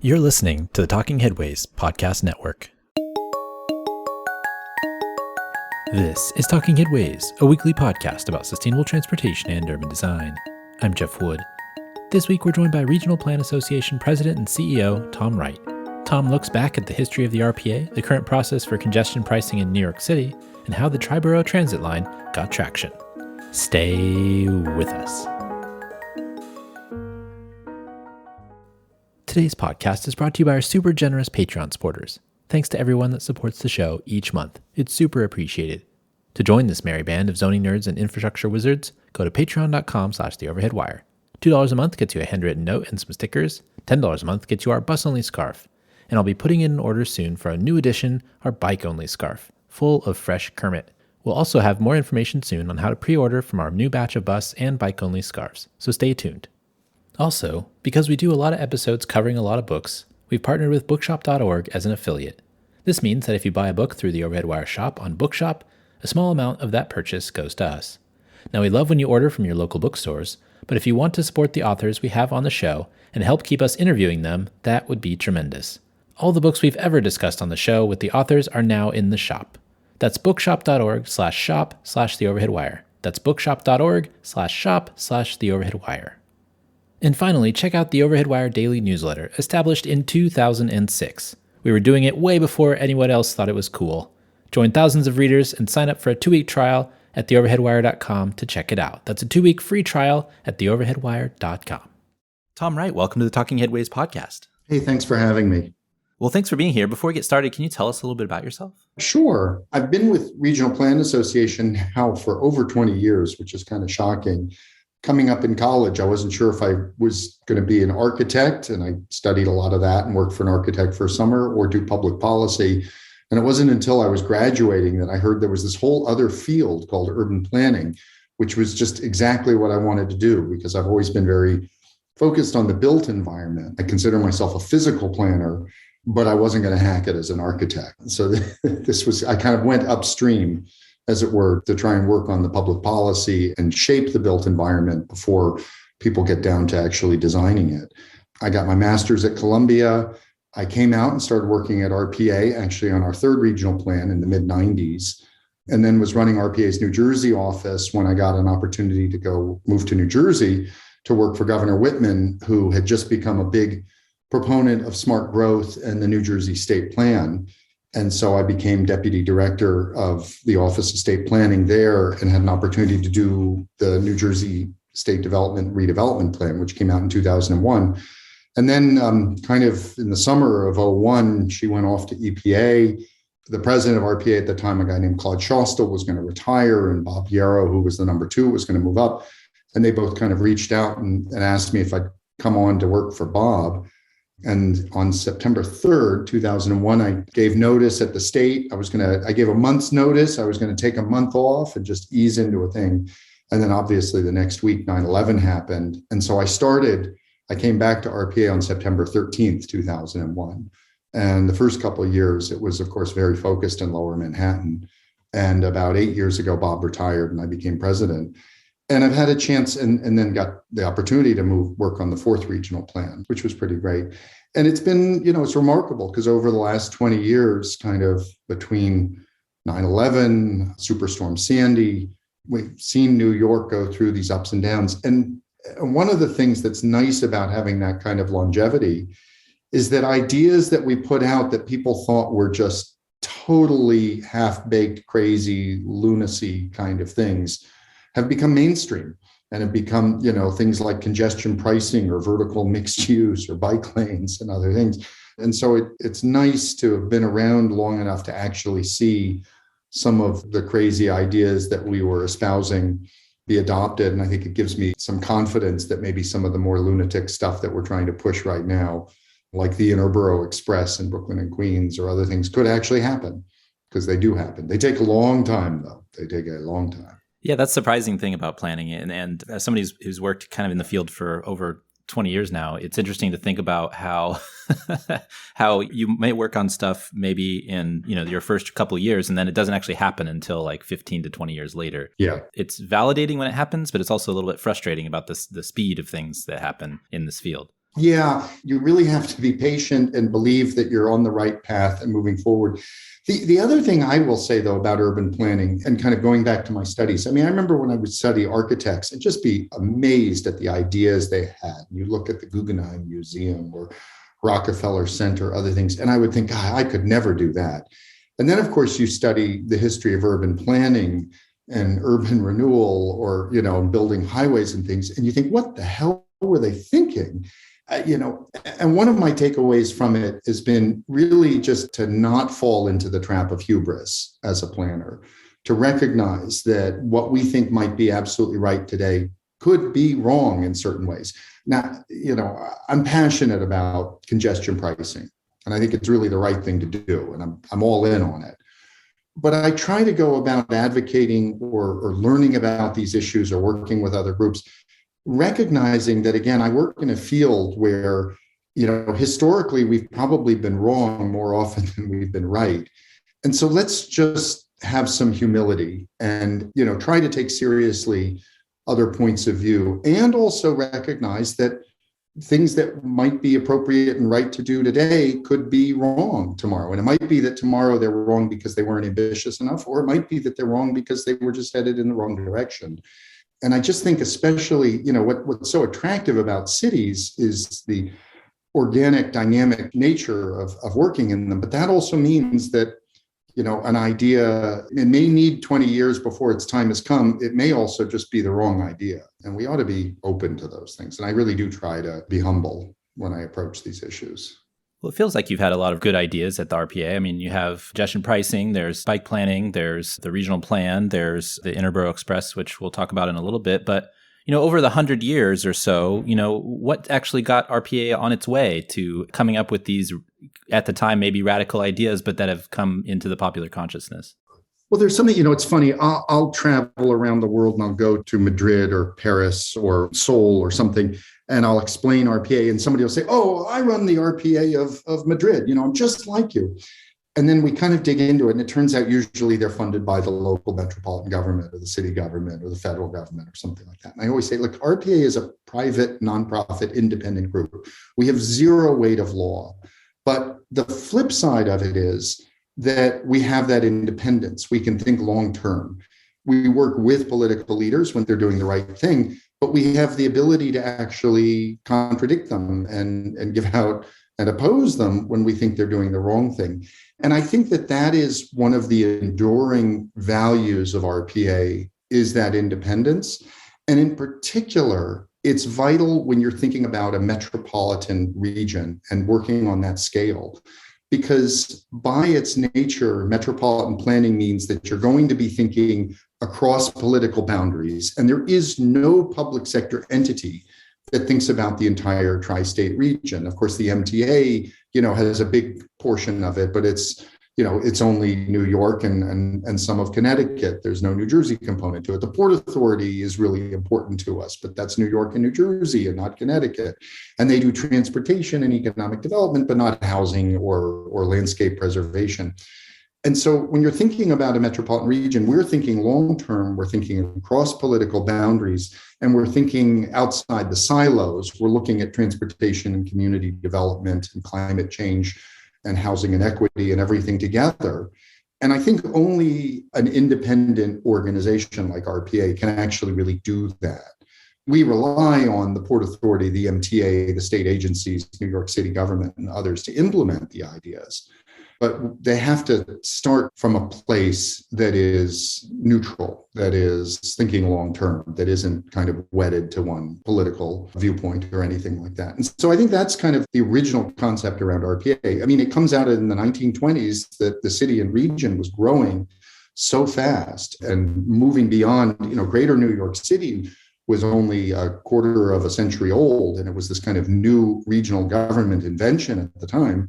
You're listening to the Talking Headways Podcast Network. This is Talking Headways, a weekly podcast about sustainable transportation and urban design. I'm Jeff Wood. This week we're joined by Regional Plan Association President and CEO Tom Wright. Tom looks back at the history of the RPA, the current process for congestion pricing in New York City, and how the Triborough transit line got traction. Stay with us. Today's podcast is brought to you by our super generous Patreon supporters. Thanks to everyone that supports the show each month. It's super appreciated. To join this merry band of zoning nerds and infrastructure wizards, go to patreon.com/theoverheadwire. $2 a month gets you a handwritten note and some stickers. $10 a month gets you our bus-only scarf. And I'll be putting in an order soon for a new edition, our bike-only scarf, full of fresh Kermit. We'll also have more information soon on how to pre-order from our new batch of bus and bike-only scarves, so stay tuned. Also, because we do a lot of episodes covering a lot of books, we've partnered with bookshop.org as an affiliate. This means that if you buy a book through the Overhead Wire shop on Bookshop, a small amount of that purchase goes to us. Now, we love when you order from your local bookstores, but if you want to support the authors we have on the show and help keep us interviewing them, that would be tremendous. All the books we've ever discussed on the show with the authors are now in the shop. That's bookshop.org/shop/theoverheadwire. That's bookshop.org/shop/theoverheadwire. And finally, check out the Overhead Wire Daily Newsletter, established in 2006. We were doing it way before anyone else thought it was cool. Join thousands of readers and sign up for a 2-week trial at theoverheadwire.com to check it out. That's a 2-week free trial at theoverheadwire.com. Tom Wright, welcome to the Talking Headways podcast. Hey, thanks for having me. Well, thanks for being here. Before we get started, can you tell us a little bit about yourself? Sure. I've been with Regional Plan Association now for over 20 years, which is kind of shocking. Coming up in college, I wasn't sure if I was going to be an architect, and I studied a lot of that and worked for an architect for a summer, or do public policy. And it wasn't until I was graduating that I heard there was this whole other field called urban planning, which was just exactly what I wanted to do, because I've always been very focused on the built environment. I consider myself a physical planner, but I wasn't going to hack it as an architect. So I kind of went upstream, as it were, to try and work on the public policy and shape the built environment before people get down to actually designing it. I got my master's at Columbia. I came out and started working at RPA, actually on our third regional plan in the mid-90s, and then was running RPA's New Jersey office when I got an opportunity to go move to New Jersey to work for Governor Whitman, who had just become a big proponent of smart growth and the New Jersey state plan. And so I became deputy director of the Office of State Planning there and had an opportunity to do the New Jersey State Development Redevelopment Plan, which came out in 2001. And then kind of in the summer of 2001, she went off to EPA. The president of RPA at the time, a guy named Claude Shostel, was going to retire, and Bob Yarrow, who was the number 2, was going to move up. And they both kind of reached out and asked me if I'd come on to work for Bob. And on September 3rd, 2001, I gave notice at the state. I gave a month's notice. I was going to take a month off and just ease into a thing. And then obviously the next week, 9/11 happened. And so I came back to RPA on September 13th, 2001. And the first couple of years, it was, of course, very focused in Lower Manhattan. And about 8 years ago, Bob retired and I became president. And I've had a chance and then got the opportunity to work on the 4th regional plan, which was pretty great. And it's been, it's remarkable because over the last 20 years, kind of between 9/11, Superstorm Sandy, we've seen New York go through these ups and downs. And one of the things that's nice about having that kind of longevity is that ideas that we put out that people thought were just totally half-baked, crazy, lunacy kind of things have become mainstream and have become, things like congestion pricing or vertical mixed use or bike lanes and other things. And so it's nice to have been around long enough to actually see some of the crazy ideas that we were espousing be adopted. And I think it gives me some confidence that maybe some of the more lunatic stuff that we're trying to push right now, like the Triboro Express in Brooklyn and Queens or other things, could actually happen, because they do happen. They take a long time, though. They take a long time. Yeah, that's the surprising thing about planning. And as somebody who's worked kind of in the field for over 20 years now, it's interesting to think about how how you may work on stuff maybe in your first couple of years, and then it doesn't actually happen until like 15 to 20 years later. Yeah, it's validating when it happens, but it's also a little bit frustrating about the speed of things that happen in this field. Yeah, you really have to be patient and believe that you're on the right path and moving forward. The other thing I will say, though, about urban planning and kind of going back to my studies, I mean, I remember when I would study architects and just be amazed at the ideas they had. You look at the Guggenheim Museum or Rockefeller Center, other things, and I would think, God, I could never do that. And then, of course, you study the history of urban planning and urban renewal or, building highways and things, and you think, what the hell were they thinking? And one of my takeaways from it has been really just to not fall into the trap of hubris as a planner, to recognize that what we think might be absolutely right today could be wrong in certain ways. Now, I'm passionate about congestion pricing, and I think it's really the right thing to do, and I'm all in on it. But I try to go about advocating or learning about these issues or working with other groups, recognizing that, again, I work in a field where, historically, we've probably been wrong more often than we've been right. And so let's just have some humility and, try to take seriously other points of view, and also recognize that things that might be appropriate and right to do today could be wrong tomorrow. And it might be that tomorrow they were wrong because they weren't ambitious enough, or it might be that they're wrong because they were just headed in the wrong direction. And I just think, especially, what's so attractive about cities is the organic, dynamic nature of working in them. But that also means that, an idea, it may need 20 years before its time has come. It may also just be the wrong idea. And we ought to be open to those things. And I really do try to be humble when I approach these issues. Well, it feels like you've had a lot of good ideas at the RPA. I mean, you have congestion pricing, there's bike planning, there's the regional plan, there's the Triboro Express, which we'll talk about in a little bit. But, over the 100 years or so, what actually got RPA on its way to coming up with these, at the time, maybe radical ideas, but that have come into the popular consciousness? Well, there's something, it's funny. I'll travel around the world and I'll go to Madrid or Paris or Seoul or something, and I'll explain RPA, and somebody will say, oh, I run the RPA of Madrid. I'm just like you. And then we kind of dig into it, and it turns out usually they're funded by the local metropolitan government or the city government or the federal government or something like that. And I always say, look, RPA is a private, nonprofit, independent group. We have zero weight of law. But the flip side of it is that we have that independence. We can think long term. We work with political leaders when they're doing the right thing, but we have the ability to actually contradict them and give out and oppose them when we think they're doing the wrong thing. And I think that is one of the enduring values of RPA, is that independence. And in particular, it's vital when you're thinking about a metropolitan region and working on that scale, because by its nature, metropolitan planning means that you're going to be thinking across political boundaries. And there is no public sector entity that thinks about the entire tri-state region. Of course, the MTA, has a big portion of it, but it's only New York and some of Connecticut. There's no New Jersey component to it. The Port Authority is really important to us, but that's New York and New Jersey and not Connecticut. And they do transportation and economic development, but not housing or landscape preservation. And so when you're thinking about a metropolitan region, we're thinking long-term, we're thinking across political boundaries, and we're thinking outside the silos. We're looking at transportation and community development and climate change and housing and equity and everything together. And I think only an independent organization like RPA can actually really do that. We rely on the Port Authority, the MTA, the state agencies, New York City government, and others to implement the ideas. But they have to start from a place that is neutral, that is thinking long term, that isn't kind of wedded to one political viewpoint or anything like that. And so I think that's kind of the original concept around RPA. I mean, it comes out in the 1920s that the city and region was growing so fast and moving beyond, greater New York City was only a quarter of a century old. And it was this kind of new regional government invention at the time.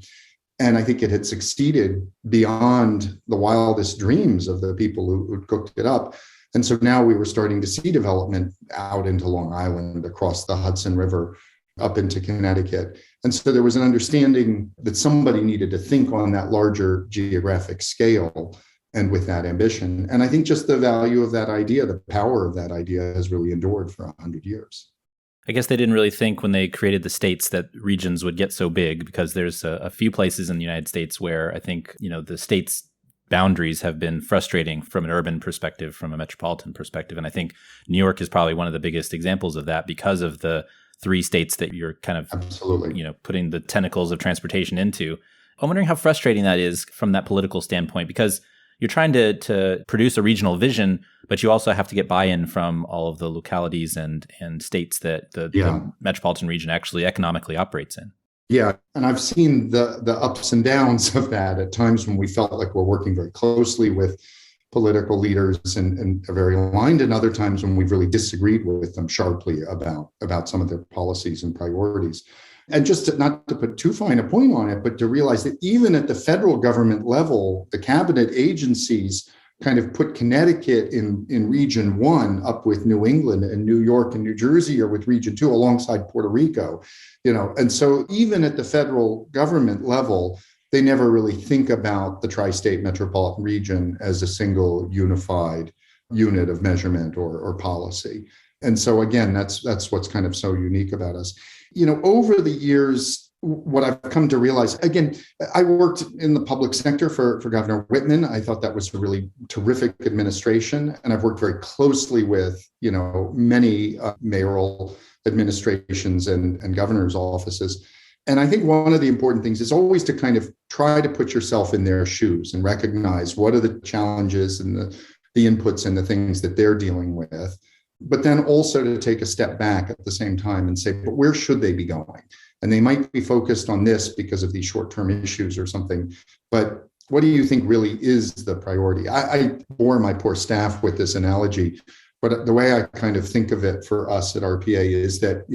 And I think it had succeeded beyond the wildest dreams of the people who cooked it up. And so now we were starting to see development out into Long Island, across the Hudson River, up into Connecticut. And so there was an understanding that somebody needed to think on that larger geographic scale and with that ambition. And I think just the value of that idea, the power of that idea has really endured for 100 years. I guess they didn't really think when they created the states that regions would get so big, because there's a few places in the United States where I think, the states' boundaries have been frustrating from an urban perspective, from a metropolitan perspective. And I think New York is probably one of the biggest examples of that because of the three states that you're kind of, absolutely, putting the tentacles of transportation into. I'm wondering how frustrating that is from that political standpoint, because you're trying to produce a regional vision, but you also have to get buy-in from all of the localities and states that the metropolitan region actually economically operates in. Yeah. And I've seen the ups and downs of that at times when we felt like we're working very closely with political leaders and are very aligned, and other times when we've really disagreed with them sharply about some of their policies and priorities. And just not to put too fine a point on it, but to realize that even at the federal government level, the cabinet agencies kind of put Connecticut in Region 1 up with New England, and New York and New Jersey are with Region 2 alongside Puerto Rico, And so even at the federal government level, they never really think about the tri-state metropolitan region as a single unified unit of measurement or policy. And so again, that's what's kind of so unique about us. Over the years, what I've come to realize, again, I worked in the public sector for Governor Whitman. I thought that was a really terrific administration. And I've worked very closely with, many mayoral administrations and governor's offices. And I think one of the important things is always to kind of try to put yourself in their shoes and recognize what are the challenges and the inputs and the things that they're dealing with. But then also to take a step back at the same time and say, but where should they be going? And they might be focused on this because of these short-term issues or something. But what do you think really is the priority? I bore my poor staff with this analogy, but the way I kind of think of it for us at RPA is that,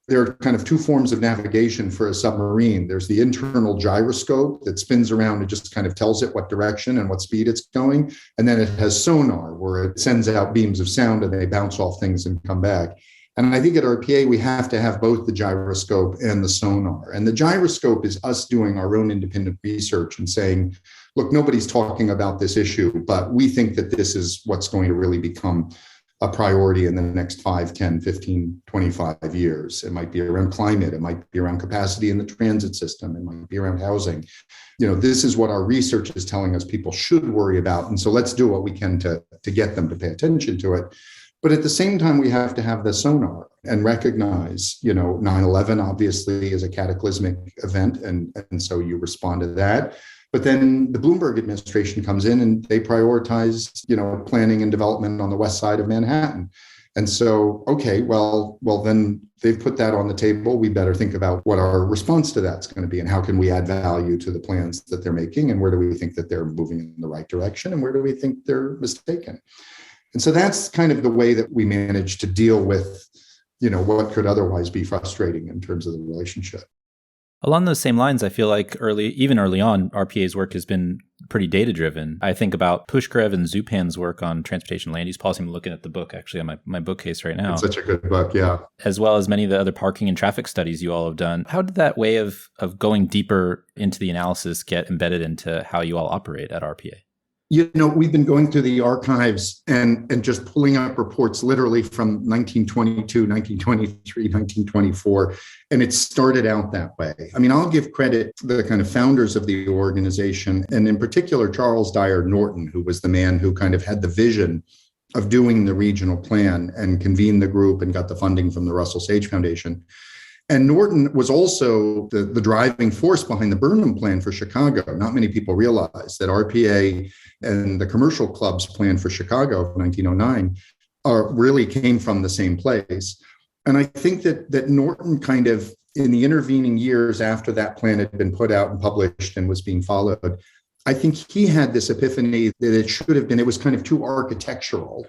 there are kind of two forms of navigation for a submarine. There's the internal gyroscope that spins around and just kind of tells it what direction and what speed it's going. And then it has sonar, where it sends out beams of sound and they bounce off things and come back. And I think at RPA, we have to have both the gyroscope and the sonar. And the gyroscope is us doing our own independent research and saying, look, nobody's talking about this issue, but we think that this is what's going to really become a priority in the next 5, 10, 15, 25 years. It might be around climate. It might be around capacity in the transit system. It might be around housing. This is what our research is telling us people should worry about. And so let's do what we can to get them to pay attention to it. But at the same time, we have to have the sonar and recognize, 9/11 obviously is a cataclysmic event. And so you respond to that. But then the Bloomberg administration comes in and they prioritize, planning and development on the west side of Manhattan. And so, okay, well, then they've put that on the table. We better think about what our response to that's going to be and how can we add value to the plans that they're making, and where do we think that they're moving in the right direction and where do we think they're mistaken. And so that's kind of the way that we manage to deal with, what could otherwise be frustrating in terms of the relationship. Along those same lines, I feel like even early on, RPA's work has been pretty data-driven. I think about Pushkarev and Zupan's work on transportation land use policy. I'm looking at the book actually on my bookcase right now. It's such a good book, yeah. As well as many of the other parking and traffic studies you all have done. How did that way of going deeper into the analysis get embedded into how you all operate at RPA? We've been going through the archives and just pulling up reports literally from 1922, 1923, 1924, and it started out that way. I mean, I'll give credit to the kind of founders of the organization, and in particular, Charles Dyer Norton, who was the man who kind of had the vision of doing the regional plan and convened the group and got the funding from the Russell Sage Foundation. And Norton was also the driving force behind the Burnham Plan for Chicago. Not many people realize that RPA and the Commercial Club's plan for Chicago of 1909 really came from the same place. And I think that Norton kind of, in the intervening years after that plan had been put out and published and was being followed, I think he had this epiphany that it was kind of too architectural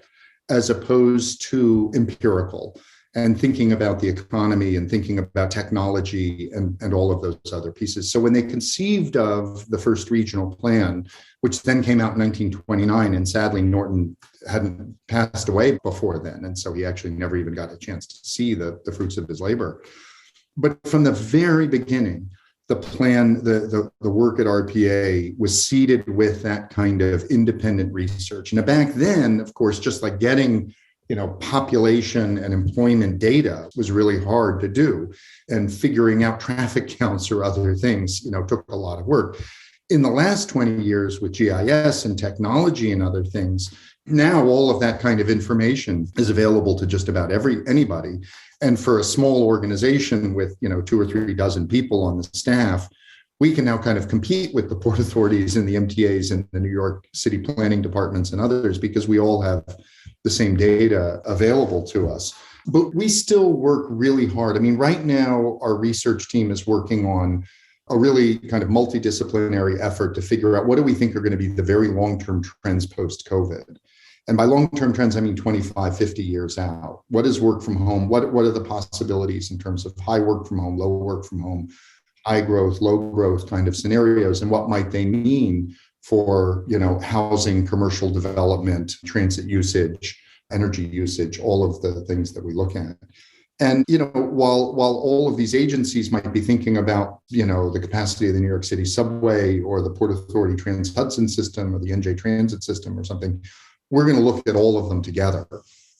as opposed to empirical, and thinking about the economy and thinking about technology and all of those other pieces. So when they conceived of the first regional plan, which then came out in 1929, and sadly Norton hadn't passed away before then, and so he actually never even got a chance to see the fruits of his labor. But from the very beginning, the plan, the work at RPA was seeded with that kind of independent research. And back then, of course, just like getting population and employment data was really hard to do. And figuring out traffic counts or other things, took a lot of work. In the last 20 years with GIS and technology and other things, now all of that kind of information is available to just about anybody. And for a small organization with, 2 or 3 dozen people on the staff, we can now kind of compete with the port authorities and the MTAs and the New York City planning departments and others, because we all have the same data available to us. But we still work really hard. I mean, right now, our research team is working on a really kind of multidisciplinary effort to figure out what do we think are going to be the very long-term trends post-COVID. And by long-term trends, I mean 25, 50 years out. What is work from home? What are the possibilities in terms of high work from home, low work from home, high growth, low growth kind of scenarios? And what might they mean for, housing, commercial development, transit usage, energy usage, all of the things that we look at. And, while all of these agencies might be thinking about, the capacity of the New York City subway or the Port Authority Trans-Hudson system or the NJ Transit system or something, we're going to look at all of them together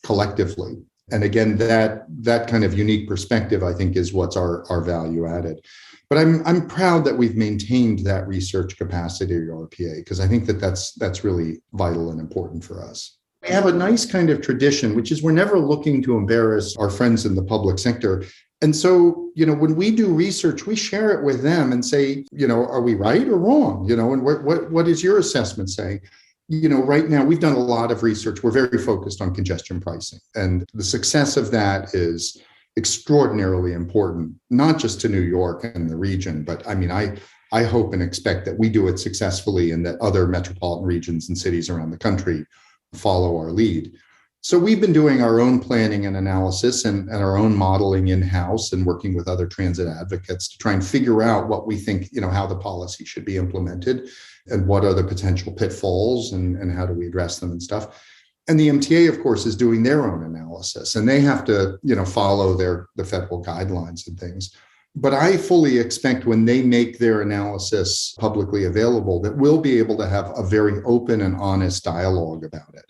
collectively. And again, that kind of unique perspective, I think, is what's our value added. But I'm proud that we've maintained that research capacity at RPA, because I think that's really vital and important for us. We have a nice kind of tradition, which is we're never looking to embarrass our friends in the public sector. And so, when we do research, we share it with them and say, are we right or wrong? And what is your assessment saying? Right now, we've done a lot of research. We're very focused on congestion pricing. And the success of that is extraordinarily important, not just to New York and the region, but I hope and expect that we do it successfully and that other metropolitan regions and cities around the country follow our lead. So we've been doing our own planning and analysis and our own modeling in-house and working with other transit advocates to try and figure out what we think, how the policy should be implemented and what are the potential pitfalls and how do we address them and stuff. And the MTA, of course, is doing their own analysis, and they have to, follow the federal guidelines and things. But I fully expect when they make their analysis publicly available that we'll be able to have a very open and honest dialogue about it.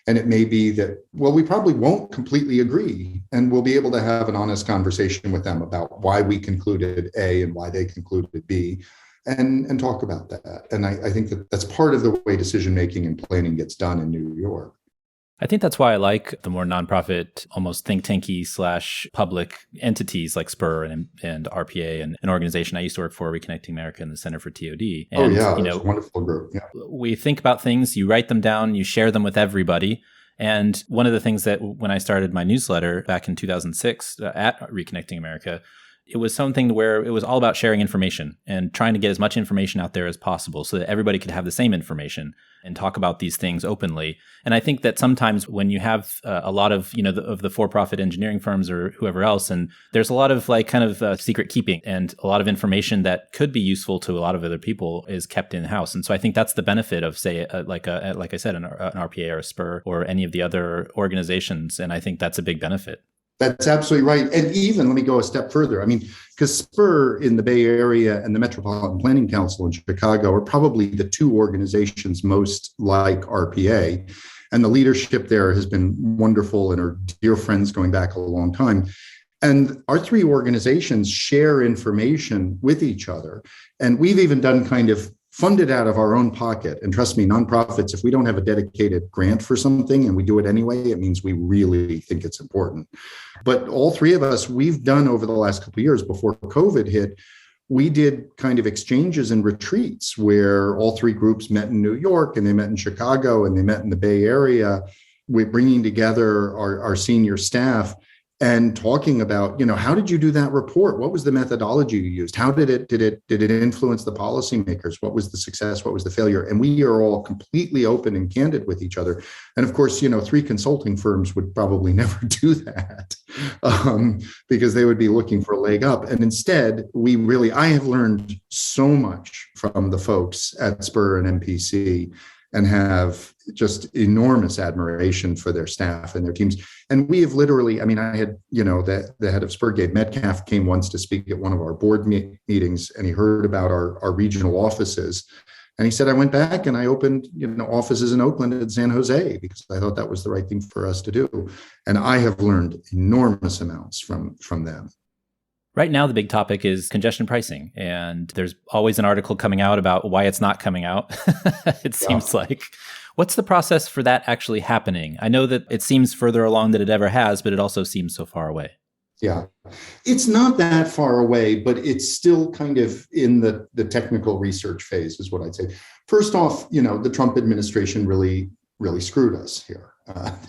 And it may be that, we probably won't completely agree, and we'll be able to have an honest conversation with them about why we concluded A and why they concluded B, and talk about that. And I think that's part of the way decision-making and planning gets done in New York. I think that's why I like the more nonprofit, almost think tanky / public entities like Spur and RPA and an organization I used to work for, Reconnecting America, and the Center for TOD. And, it's a wonderful group. Yeah. We think about things, you write them down, you share them with everybody. And one of the things that when I started my newsletter back in 2006 at Reconnecting America, it was something where it was all about sharing information and trying to get as much information out there as possible so that everybody could have the same information and talk about these things openly. And I think that sometimes when you have a lot of, of the for-profit engineering firms or whoever else, and there's a lot of secret keeping and a lot of information that could be useful to a lot of other people is kept in-house. And so I think that's the benefit of, say, like I said, an RPA or a Spur or any of the other organizations. And I think that's a big benefit. That's absolutely right. And even let me go a step further. Because Spur in the Bay Area and the Metropolitan Planning Council in Chicago are probably the two organizations most like RPA. And the leadership there has been wonderful and are dear friends going back a long time. And our three organizations share information with each other. And we've even done kind of funded out of our own pocket. And trust me, nonprofits, if we don't have a dedicated grant for something and we do it anyway, it means we really think it's important. But all three of us, we've done over the last couple of years before COVID hit, we did kind of exchanges and retreats where all three groups met in New York and they met in Chicago and they met in the Bay Area. We're bringing together our senior staff and talking about, how did you do that report? What was the methodology you used? How did it influence the policymakers? What was the success? What was the failure? And we are all completely open and candid with each other. And of course, three consulting firms would probably never do that because they would be looking for a leg up. And instead, I have learned so much from the folks at Spur and MPC and have just enormous admiration for their staff and their teams. And we have literally, I had, the head of Spur, Gabe Metcalf, came once to speak at one of our board meetings, and he heard about our regional offices And he said, I went back and I opened, offices in Oakland and San Jose because I thought that was the right thing for us to do. And I have learned enormous amounts from them. Right now, the big topic is congestion pricing. And there's always an article coming out about why it's not coming out, it seems like. What's the process for that actually happening? I know that it seems further along than it ever has, but it also seems so far away. Yeah, it's not that far away, but it's still kind of in the technical research phase is what I'd say. First off, the Trump administration really screwed us here.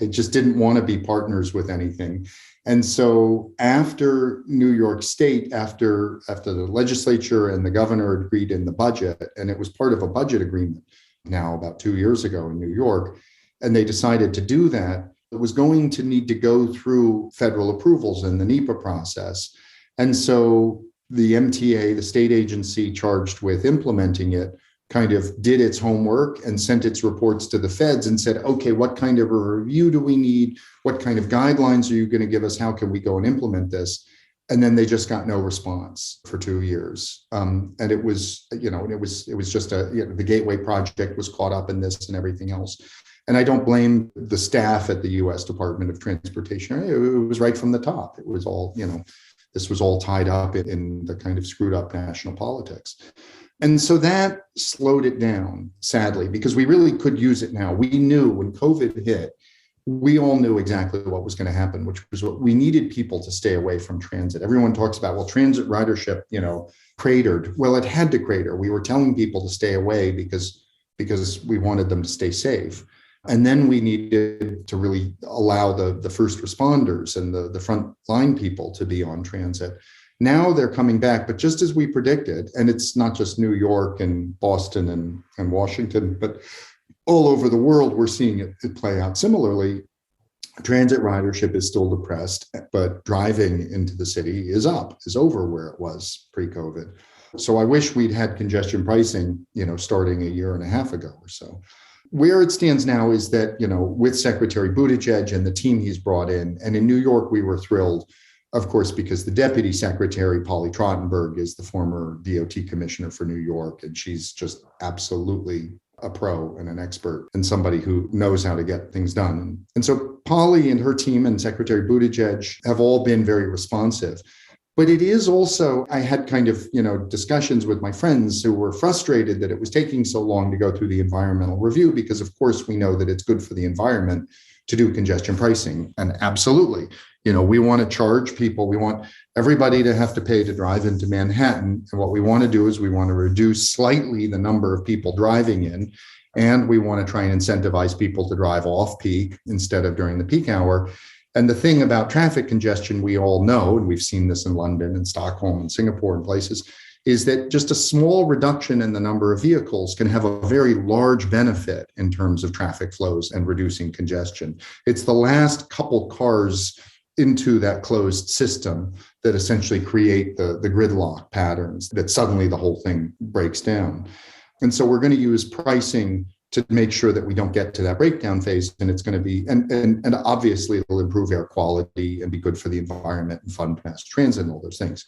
They just didn't want to be partners with anything. And so after New York State, after the legislature and the governor agreed in the budget, and it was part of a budget agreement now about 2 years ago in New York, and they decided to do that, it was going to need to go through federal approvals in the NEPA process. And so the MTA, the state agency charged with implementing it, kind of did its homework and sent its reports to the feds and said, okay, what kind of a review do we need? What kind of guidelines are you going to give us? How can we go and implement this? And then they just got no response for 2 years. And it was, it was just the Gateway project was caught up in this and everything else. And I don't blame the staff at the U.S. Department of Transportation. It was right from the top. It was all, this was all tied up in the kind of screwed up national politics. And so that slowed it down, sadly, because we really could use it now. We knew when COVID hit, we all knew exactly what was going to happen, which was what we needed people to stay away from transit. Everyone talks about, well, transit ridership, cratered. Well, it had to crater. We were telling people to stay away because we wanted them to stay safe. And then we needed to really allow the first responders and the frontline people to be on transit. Now they're coming back, but just as we predicted, and it's not just New York and Boston and Washington, but all over the world, we're seeing it play out similarly. Transit ridership is still depressed, but driving into the city is over where it was pre-COVID. So I wish we'd had congestion pricing, starting a year and a half ago or so. Where it stands now is that, with Secretary Buttigieg and the team he's brought in, and in New York, we were thrilled, of course, because the Deputy Secretary, Polly Trottenberg, is the former DOT Commissioner for New York, and she's just absolutely a pro and an expert and somebody who knows how to get things done. And so Polly and her team and Secretary Buttigieg have all been very responsive. But it is also, I had kind of, discussions with my friends who were frustrated that it was taking so long to go through the environmental review, because of course we know that it's good for the environment to do congestion pricing. And absolutely, we want to charge people. We want everybody to have to pay to drive into Manhattan. And what we want to do is we want to reduce slightly the number of people driving in. And we want to try and incentivize people to drive off peak instead of during the peak hour. And the thing about traffic congestion, we all know, and we've seen this in London and Stockholm and Singapore and places, is that just a small reduction in the number of vehicles can have a very large benefit in terms of traffic flows and reducing congestion. It's the last couple cars into that closed system that essentially create the gridlock patterns that suddenly the whole thing breaks down. And so we're going to use pricing to make sure that we don't get to that breakdown phase. And it's going to be, and obviously it'll improve air quality and be good for the environment and fund mass transit and all those things.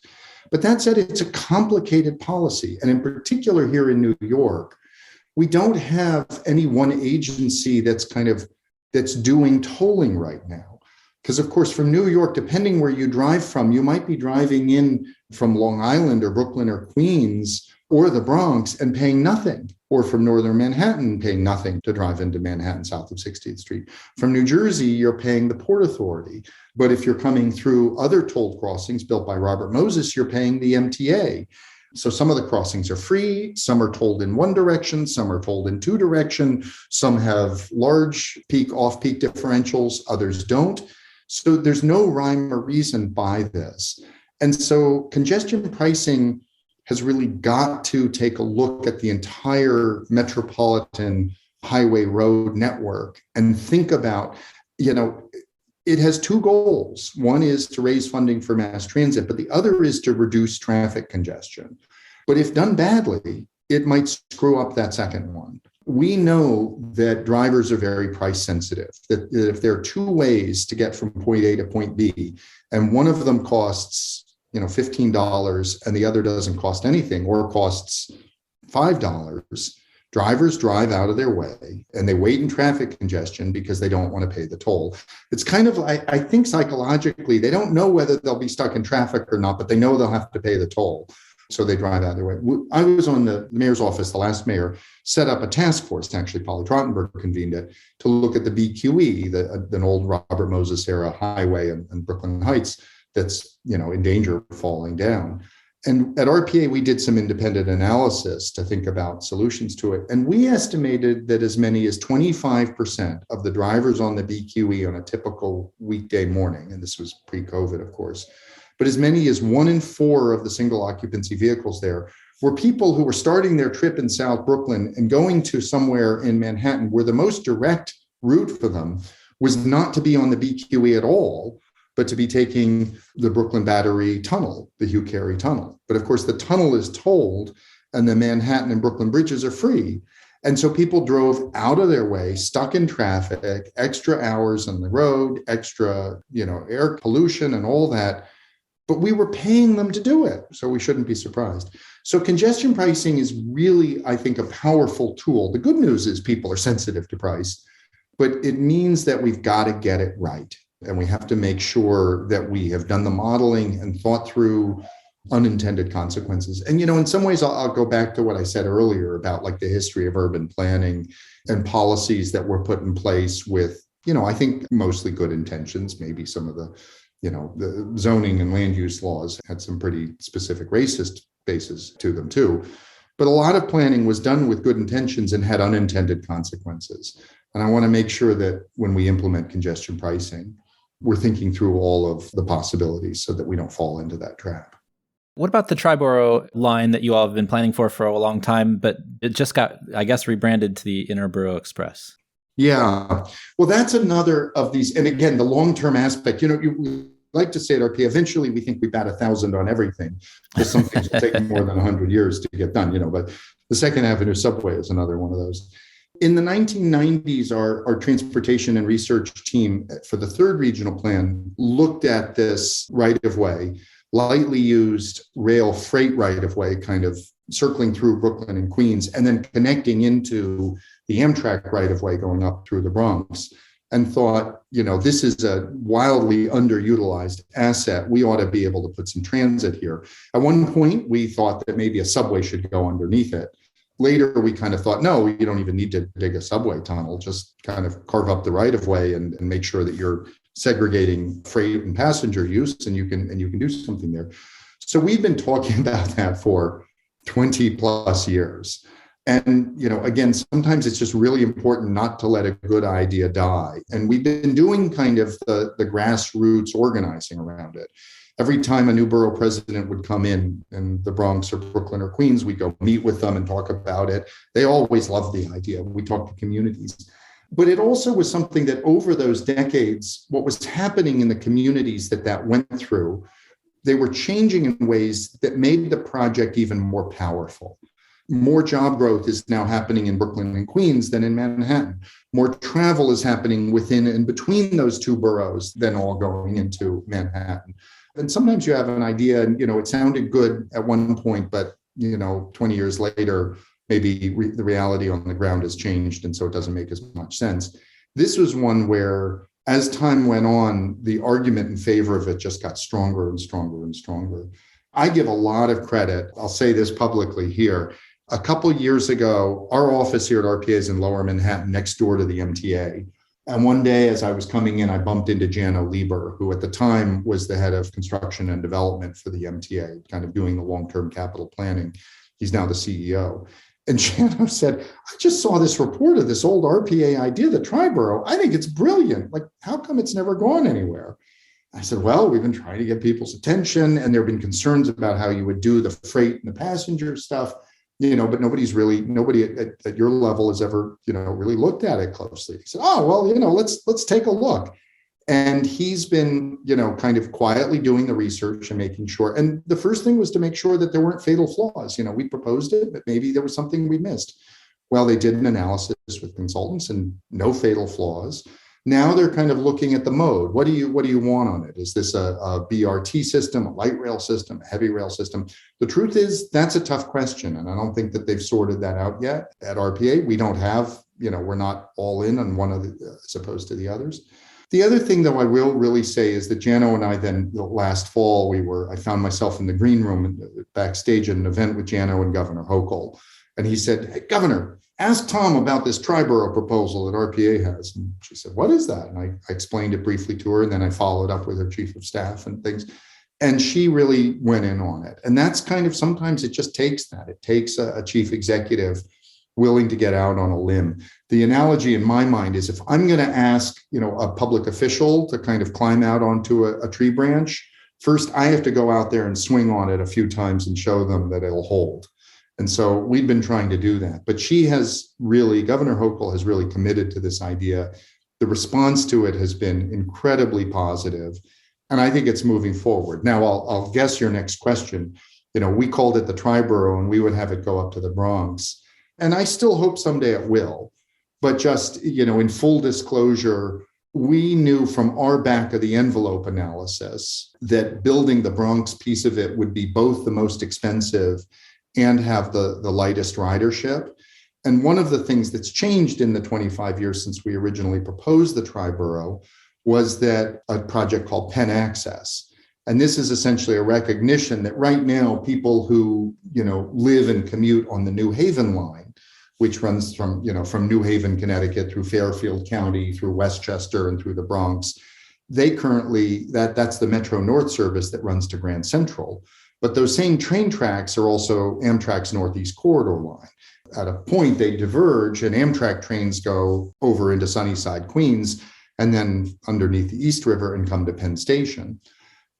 But that said, it's a complicated policy. And in particular here in New York, we don't have any one agency that's doing tolling right now. Because of course, from New York, depending where you drive from, you might be driving in from Long Island or Brooklyn or Queens or the Bronx and paying nothing, or from northern Manhattan paying nothing to drive into Manhattan south of 60th Street. From New Jersey, you're paying the Port Authority. But if you're coming through other toll crossings built by Robert Moses, you're paying the MTA. So some of the crossings are free, some are tolled in one direction, some are tolled in two directions, some have large peak, off-peak differentials, others don't. So there's no rhyme or reason by this. And so congestion pricing has really got to take a look at the entire metropolitan highway road network and think about, it has two goals. One is to raise funding for mass transit, but the other is to reduce traffic congestion. But if done badly, it might screw up that second one. We know that drivers are very price sensitive, that if there are two ways to get from point A to point B, and one of them costs $15 and the other doesn't cost anything or costs $5, Drivers drive out of their way and they wait in traffic congestion because they don't want to pay the toll. It's kind of, I think psychologically, they don't know whether they'll be stuck in traffic or not, but they know they'll have to pay the toll. So they drive out of their way. I was on the mayor's office, the last mayor set up a task force, actually, Polly Trottenberg convened it, to look at the BQE, the old Robert Moses era highway in Brooklyn Heights that's, in danger of falling down. And at RPA, we did some independent analysis to think about solutions to it. And we estimated that as many as 25% of the drivers on the BQE on a typical weekday morning, and this was pre-COVID, of course, but as many as 1 in 4 of the single occupancy vehicles there were people who were starting their trip in South Brooklyn and going to somewhere in Manhattan where the most direct route for them was not to be on the BQE at all, but to be taking the Brooklyn Battery Tunnel, the Hugh Carey Tunnel. But of course, the tunnel is tolled and the Manhattan and Brooklyn bridges are free. And so people drove out of their way, stuck in traffic, extra hours on the road, extra, air pollution and all that. But we were paying them to do it, so we shouldn't be surprised. So congestion pricing is really, I think, a powerful tool. The good news is people are sensitive to price, but it means that we've got to get it right. And we have to make sure that we have done the modeling and thought through unintended consequences. And, in some ways, I'll go back to what I said earlier about like the history of urban planning and policies that were put in place with, I think mostly good intentions, maybe some of the zoning and land use laws had some pretty specific racist bases to them too. But a lot of planning was done with good intentions and had unintended consequences. And I want to make sure that when we implement congestion pricing, we're thinking through all of the possibilities so that we don't fall into that trap. What about the Triborough line that you all have been planning for a long time, but it just got, I guess, rebranded to the Triboro Express? Yeah. Well, that's another of these. And again, the long-term aspect, we like to say at RP, eventually we think we bat 1,000 on everything, because some things will take more than 100 years to get done, but the Second Avenue subway is another one of those. In the 1990s, our transportation and research team for the third regional plan looked at this right-of-way, lightly used rail freight right-of-way, kind of circling through Brooklyn and Queens, and then connecting into the Amtrak right-of-way going up through the Bronx, and thought, this is a wildly underutilized asset. We ought to be able to put some transit here. At one point, we thought that maybe a subway should go underneath it. Later, we kind of thought, no, you don't even need to dig a subway tunnel, just kind of carve up the right-of-way and make sure that you're segregating freight and passenger use, and you can do something there. So we've been talking about that for 20 plus years. And, again, sometimes it's just really important not to let a good idea die. And we've been doing kind of the grassroots organizing around it. Every time a new borough president would come in the Bronx or Brooklyn or Queens, we go meet with them and talk about it. They always loved the idea. We talk to communities. But it also was something that over those decades, what was happening in the communities that went through, they were changing in ways that made the project even more powerful. More job growth is now happening in Brooklyn and Queens than in Manhattan. More travel is happening within and between those two boroughs than all going into Manhattan. And sometimes you have an idea and, it sounded good at one point, but, 20 years later, maybe the reality on the ground has changed. And so it doesn't make as much sense. This was one where, as time went on, the argument in favor of it just got stronger and stronger and stronger. I give a lot of credit. I'll say this publicly here. A couple of years ago, our office here at RPA is in Lower Manhattan, next door to the MTA. And one day, as I was coming in, I bumped into Jano Lieber, who at the time was the head of construction and development for the MTA, kind of doing the long-term capital planning. He's now the CEO. And Jano said, I just saw this report of this old RPA idea, the Triborough. I think it's brilliant. Like, how come it's never gone anywhere? I said, well, we've been trying to get people's attention, and there have been concerns about how you would do the freight and the passenger stuff. But nobody at your level has ever, really looked at it closely. He said, oh, well, let's take a look. And he's been, kind of quietly doing the research and making sure. And the first thing was to make sure that there weren't fatal flaws. We proposed it, but maybe there was something we missed. Well, they did an analysis with consultants and no fatal flaws. Now they're kind of looking at the mode. What do you want on it? Is this a BRT system, a light rail system, a heavy rail system? The truth is that's a tough question. And I don't think that they've sorted that out yet. At RPA, we don't have, we're not all in on one of the, as opposed to the others. The other thing, though, I will really say is that Jano and I then last fall, I found myself in the green room backstage at an event with Jano and Governor Hochul. And he said, "Hey, Governor, ask Tom about this Triborough proposal that RPA has." And she said, "What is that?" And I explained it briefly to her. And then I followed up with her chief of staff and things. And she really went in on it. And that's kind of, sometimes it just takes that. It takes a chief executive willing to get out on a limb. The analogy in my mind is, if I'm going to ask, a public official to kind of climb out onto a tree branch, first I have to go out there and swing on it a few times and show them that it'll hold. And so we've been trying to do that. But Governor Hochul has really committed to this idea. The response to it has been incredibly positive, and I think it's moving forward. Now, I'll guess your next question. We called it the Triborough, and we would have it go up to the Bronx. And I still hope someday it will. But just, in full disclosure, we knew from our back of the envelope analysis that building the Bronx piece of it would be both the most expensive and have the lightest ridership. And one of the things that's changed in the 25 years since we originally proposed the Triborough was that a project called Penn Access. And this is essentially a recognition that right now people who, live and commute on the New Haven line, which runs from New Haven, Connecticut, through Fairfield County, through Westchester, and through the Bronx, they currently, that's the Metro North service that runs to Grand Central. But those same train tracks are also Amtrak's Northeast Corridor line. At a point, they diverge, and Amtrak trains go over into Sunnyside, Queens, and then underneath the East River and come to Penn Station.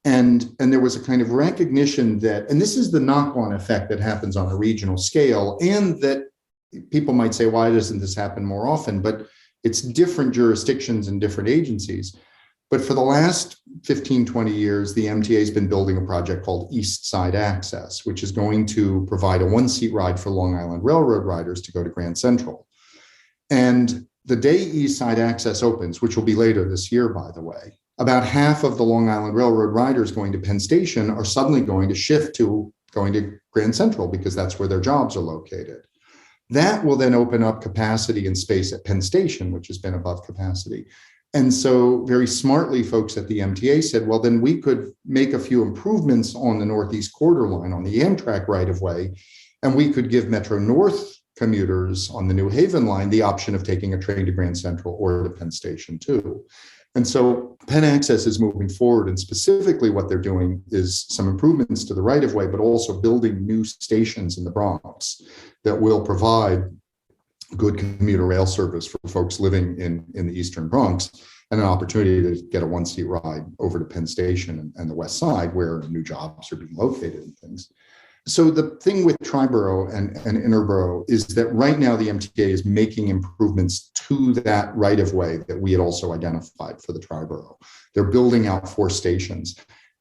And there was a kind of recognition that, and this is the knock-on effect that happens on a regional scale, and that people might say, why doesn't this happen more often? But it's different jurisdictions and different agencies. But for the last 15, 20 years, the MTA has been building a project called East Side Access, which is going to provide a one-seat ride for Long Island Railroad riders to go to Grand Central. And the day East Side Access opens, which will be later this year, by the way, about half of the Long Island Railroad riders going to Penn Station are suddenly going to shift to going to Grand Central because that's where their jobs are located. That will then open up capacity and space at Penn Station, which has been above capacity. And so very smartly, folks at the MTA said, well, then we could make a few improvements on the Northeast Corridor line on the Amtrak right-of-way, and we could give Metro North commuters on the New Haven line the option of taking a train to Grand Central or to Penn Station too. And so Penn Access is moving forward, and specifically what they're doing is some improvements to the right-of-way, but also building new stations in the Bronx that will provide good commuter rail service for folks living in the Eastern Bronx, and an opportunity to get a one-seat ride over to Penn Station and the West Side, where new jobs are being located and things. So the thing with Triborough and Interborough is that right now the MTA is making improvements to that right-of-way that we had also identified for the Triborough. They're building out 4 stations.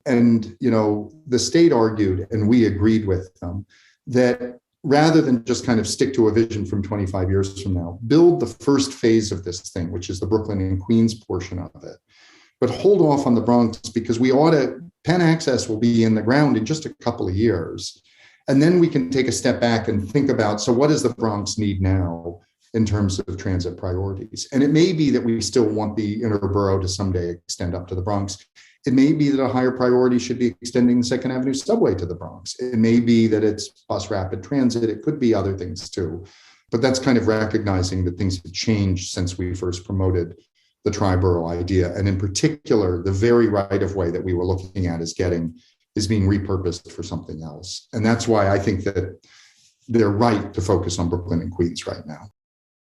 And, the state argued, and we agreed with them, that rather than just kind of stick to a vision from 25 years from now, build the first phase of this thing, which is the Brooklyn and Queens portion of it. But hold off on the Bronx, because Penn Access will be in the ground in just a couple of years. And then we can take a step back and think about, so what does the Bronx need now in terms of transit priorities? And it may be that we still want the Interborough to someday extend up to the Bronx. It may be that a higher priority should be extending the Second Avenue subway to the Bronx. It may be that it's bus rapid transit. It could be other things too. But that's kind of recognizing that things have changed since we first promoted the Triborough idea. And in particular, the very right-of-way that we were looking at is being repurposed for something else. And that's why I think that they're right to focus on Brooklyn and Queens right now.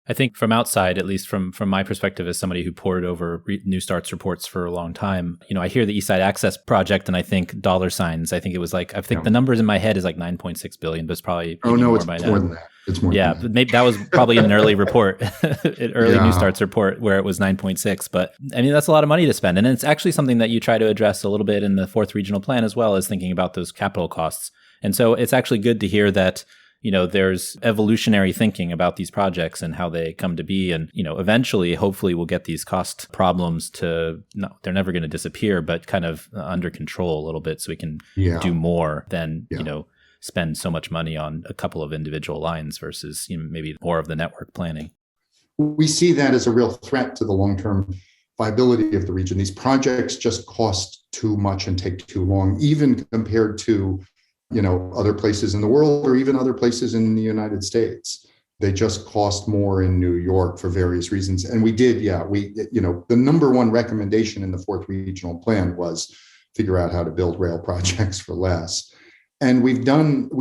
I think from outside, at least from my perspective as somebody who pored over New Start's reports for a long time, I hear the East Side Access project and I think dollar signs. I think it was the numbers in my head is like 9.6 billion, but it's probably more than that. It's more. Yeah, but maybe that was probably an early report, New Start's report where it was 9.6. But I mean, that's a lot of money to spend. And it's actually something that you try to address a little bit in the 4th regional plan, as well as thinking about those capital costs. And so it's actually good to hear that, there's evolutionary thinking about these projects and how they come to be. And, eventually, hopefully we'll get these cost problems no, they're never going to disappear, but kind of under control a little bit so we can do more than, spend so much money on a couple of individual lines versus maybe more of the network planning. We see that as a real threat to the long-term viability of the region. These projects just cost too much and take too long, even compared to, other places in the world or even other places in the United States. They just cost more in New York for various reasons. And the number one recommendation in the fourth regional plan was figure out how to build rail projects for less. And we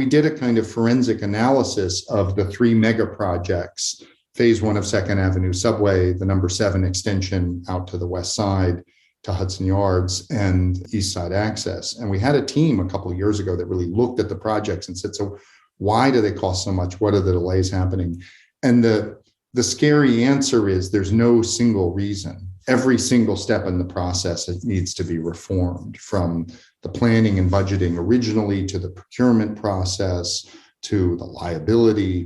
did a kind of forensic analysis of the three mega projects, phase one of Second Avenue Subway, the number 7 extension out to the west side to Hudson Yards, and East Side Access. And we had a team a couple of years ago that really looked at the projects and said, so why do they cost so much? What are the delays happening? And the scary answer is there's no single reason. Every single step in the process, it needs to be reformed, from the planning and budgeting originally to the procurement process to the liability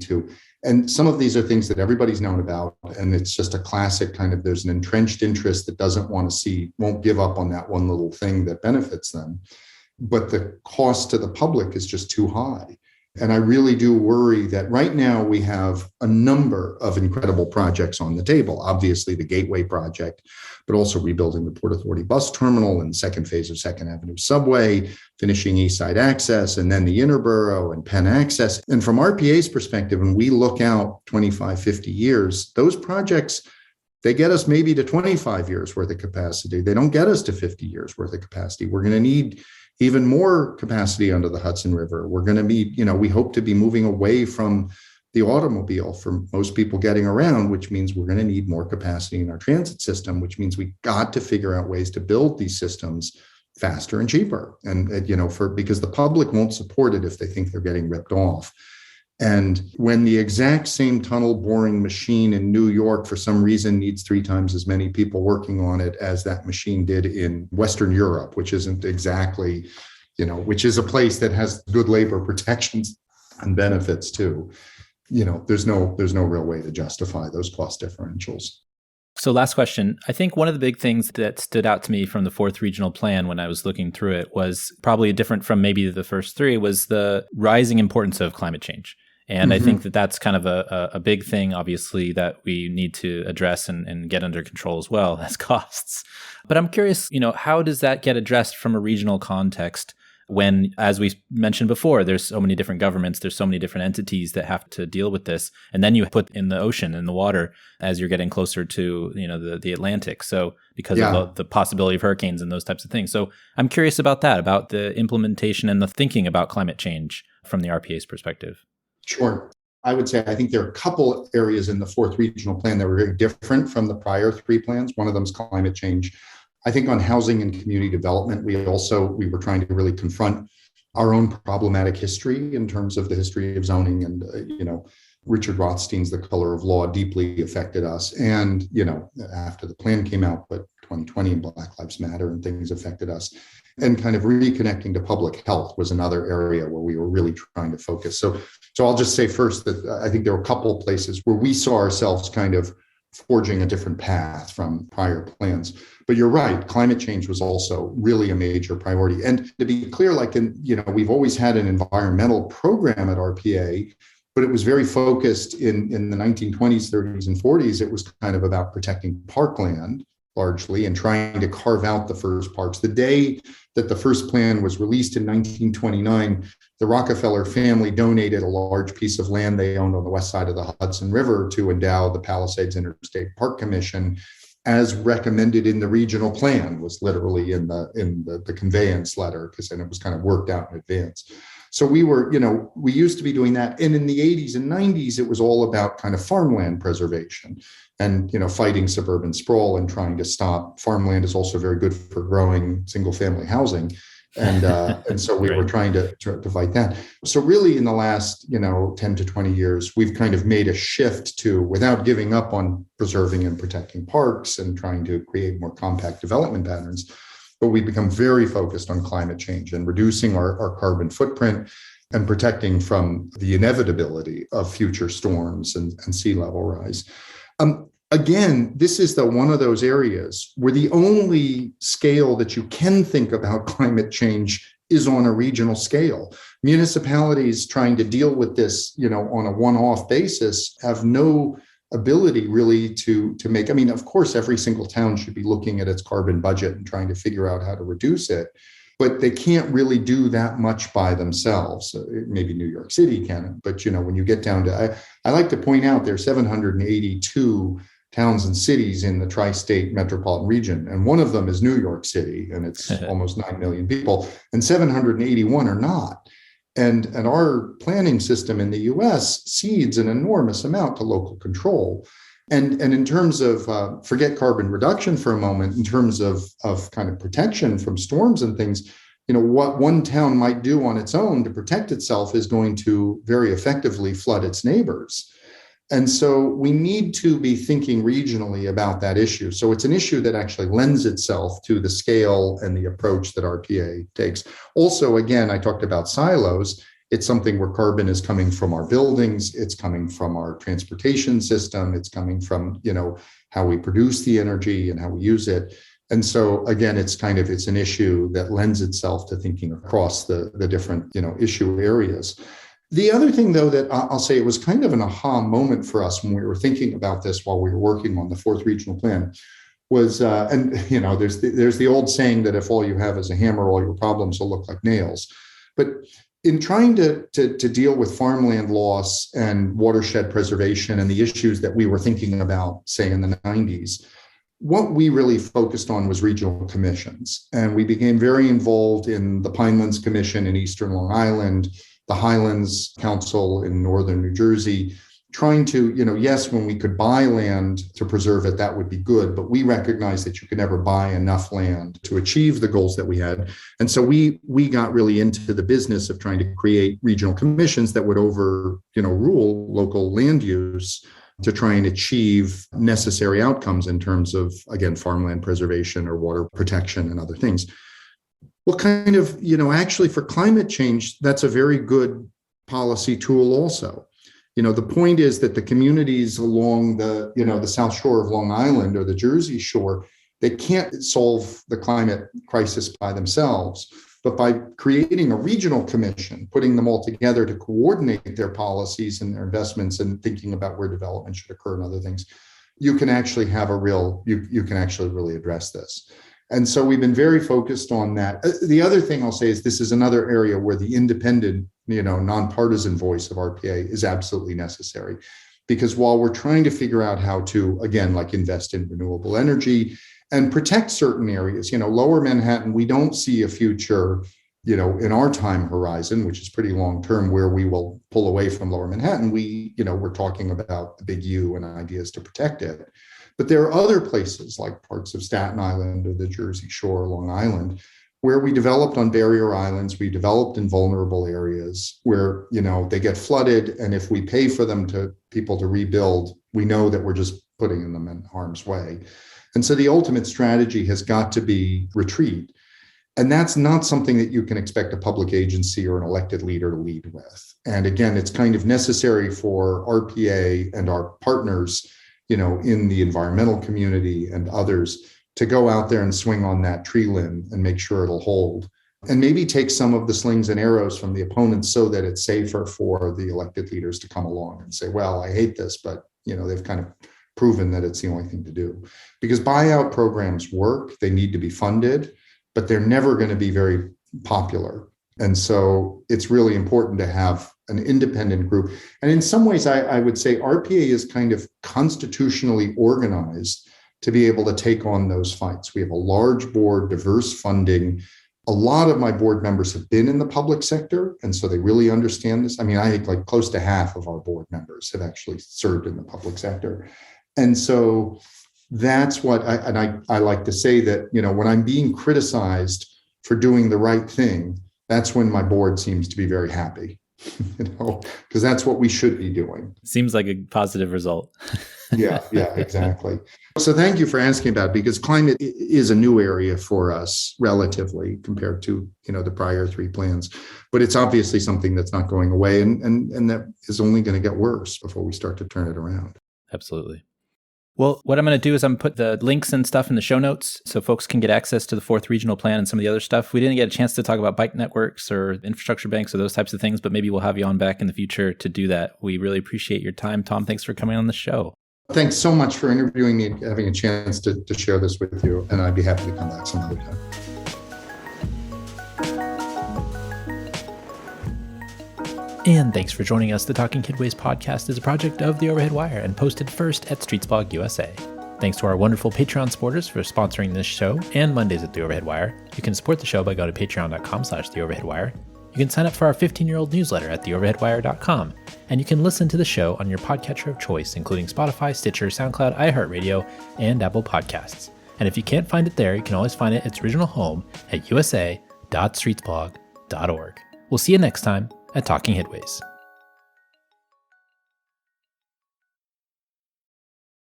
and some of these are things that everybody's known about. And it's just a classic kind of, there's an entrenched interest that won't give up on that one little thing that benefits them. But the cost to the public is just too high. And I really do worry that right now we have a number of incredible projects on the table. Obviously, the Gateway project, but also rebuilding the Port Authority bus terminal and the second phase of Second Avenue Subway, finishing East Side Access, and then the Interborough and Penn Access. And from RPA's perspective, when we look out 25, 50 years, those projects, they get us maybe to 25 years worth of capacity. They don't get us to 50 years worth of capacity. We're going to need even more capacity under the Hudson River. We're going to be, we hope to be moving away from the automobile for most people getting around, which means we're going to need more capacity in our transit system, which means we got to figure out ways to build these systems faster and cheaper. And, because the public won't support it if they think they're getting ripped off. And when the exact same tunnel boring machine in New York, for some reason, needs 3 times as many people working on it as that machine did in Western Europe, which isn't exactly, which is a place that has good labor protections and benefits too. There's no real way to justify those cost differentials. So last question. I think one of the big things that stood out to me from the fourth regional plan when I was looking through it was probably different from maybe the first 3 was the rising importance of climate change. And I think that that's kind of a big thing, obviously, that we need to address and get under control as well as costs. But I'm curious, how does that get addressed from a regional context when, as we mentioned before, there's so many different governments, there's so many different entities that have to deal with this. And then you put in the ocean, in the water, as you're getting closer to, the Atlantic. So because of the possibility of hurricanes and those types of things. So I'm curious about that, about the implementation and the thinking about climate change from the RPA's perspective. Sure. I would say I think there are a couple areas in the fourth regional plan that were very different from the prior 3 plans. One of them is climate change. I think on housing and community development, we were trying to really confront our own problematic history in terms of the history of zoning. And, Richard Rothstein's The Color of Law deeply affected us. And, after the plan came out, but 2020 and Black Lives Matter and things affected us. And kind of reconnecting to public health was another area where we were really trying to focus. So I'll just say first that I think there were a couple of places where we saw ourselves kind of forging a different path from prior plans. But you're right, climate change was also really a major priority. And to be clear, we've always had an environmental program at RPA, but it was very focused in the 1920s, 30s, and 40s. It was kind of about protecting parkland largely and trying to carve out the first parks. The day that the first plan was released in 1929, the Rockefeller family donated a large piece of land they owned on the west side of the Hudson River to endow the Palisades Interstate Park Commission, as recommended in the regional plan, was literally in the conveyance letter, because then it was kind of worked out in advance. So we used to be doing that. And in the 80s and 90s, it was all about kind of farmland preservation and, fighting suburban sprawl and trying to stop. Farmland is also very good for growing single family housing. And so we were trying to fight that. So really in the last, 10 to 20 years, we've kind of made a shift to, without giving up on preserving and protecting parks and trying to create more compact development patterns, but we've become very focused on climate change and reducing our carbon footprint. and protecting from the inevitability of future storms and sea level rise. Again, this is one of those areas where the only scale that you can think about climate change is on a regional scale. Municipalities trying to deal with this, on a one-off basis have no ability really to make, of course, every single town should be looking at its carbon budget and trying to figure out how to reduce it, but they can't really do that much by themselves. Maybe New York City can, but when you get down to, I like to point out there are 782 towns and cities in the tri-state metropolitan region. And one of them is New York City, and it's almost 9 million people, and 781 are not. And our planning system in the US cedes an enormous amount to local control. And in terms of, forget carbon reduction for a moment, in terms of kind of protection from storms and things, what one town might do on its own to protect itself is going to very effectively flood its neighbors. And so we need to be thinking regionally about that issue. So it's an issue that actually lends itself to the scale and the approach that RPA takes. Also, again, I talked about silos. It's something where carbon is coming from our buildings. It's coming from our transportation system. It's coming from, how we produce the energy and how we use it. And so, again, it's an issue that lends itself to thinking across the different, issue areas. The other thing, though, that I'll say it was kind of an aha moment for us when we were thinking about this while we were working on the fourth regional plan was, there's the old saying that if all you have is a hammer, all your problems will look like nails. But in trying to deal with farmland loss and watershed preservation and the issues that we were thinking about, say, in the 90s, what we really focused on was regional commissions. And we became very involved in the Pinelands Commission in Eastern Long Island, the Highlands Council in Northern New Jersey, trying to, yes, when we could buy land to preserve it, that would be good, but we recognize that you could never buy enough land to achieve the goals that we had. And so we got really into the business of trying to create regional commissions that would rule local land use to try and achieve necessary outcomes in terms of, again, farmland preservation or water protection and other things. Well, kind of, actually for climate change, that's a very good policy tool also. The point is that the communities along the South Shore of Long Island or the Jersey Shore, they can't solve the climate crisis by themselves. But by creating a regional commission, putting them all together to coordinate their policies and their investments and thinking about where development should occur and other things, you can actually have you can actually really address this. And so we've been very focused on that. The other thing I'll say is this is another area where the independent, nonpartisan voice of RPA is absolutely necessary. Because while we're trying to figure out how to, again, invest in renewable energy and protect certain areas, Lower Manhattan, we don't see a future, in our time horizon, which is pretty long term, where we will pull away from Lower Manhattan. We're talking about the big U and ideas to protect it. But there are other places like parts of Staten Island or the Jersey Shore, Long Island, where we developed on barrier islands, we developed in vulnerable areas where, they get flooded. And if we pay for people to rebuild, we know that we're just putting them in harm's way. And so the ultimate strategy has got to be retreat. And that's not something that you can expect a public agency or an elected leader to lead with. And again, it's kind of necessary for RPA and our partners, in the environmental community and others to go out there and swing on that tree limb and make sure it'll hold. And maybe take some of the slings and arrows from the opponents so that it's safer for the elected leaders to come along and say, well, I hate this, but they've kind of proven that it's the only thing to do. Because buyout programs work, they need to be funded, but they're never going to be very popular. And so it's really important to have an independent group. And in some ways, I would say RPA is kind of constitutionally organized to be able to take on those fights. We have a large board, diverse funding. A lot of my board members have been in the public sector, and so they really understand this. I think close to half of our board members have actually served in the public sector. And so that's what I like to say that, when I'm being criticized for doing the right thing, that's when my board seems to be very happy. because that's what we should be doing. Seems like a positive result. Yeah, exactly. So thank you for asking about it, because climate is a new area for us relatively compared to, the prior three plans. But it's obviously something that's not going away, and that is only going to get worse before we start to turn it around. Absolutely. Well, what I'm going to do is I'm going to put the links and stuff in the show notes so folks can get access to the fourth regional plan and some of the other stuff. We didn't get a chance to talk about bike networks or infrastructure banks or those types of things, but maybe we'll have you on back in the future to do that. We really appreciate your time, Tom. Thanks for coming on the show. Thanks so much for interviewing me and having a chance to share this with you. And I'd be happy to come back some other time. And thanks for joining us. The Talking Kidways podcast is a project of The Overhead Wire and posted first at Streetsblog USA. Thanks to our wonderful Patreon supporters for sponsoring this show and Mondays at The Overhead Wire. You can support the show by going to patreon.com/TheOverheadWire. You can sign up for our 15-year-old newsletter at TheOverheadWire.com. And you can listen to the show on your podcatcher of choice, including Spotify, Stitcher, SoundCloud, iHeartRadio, and Apple Podcasts. And if you can't find it there, you can always find it at its original home at usa.streetsblog.org. We'll see you next time at Talking Kidways.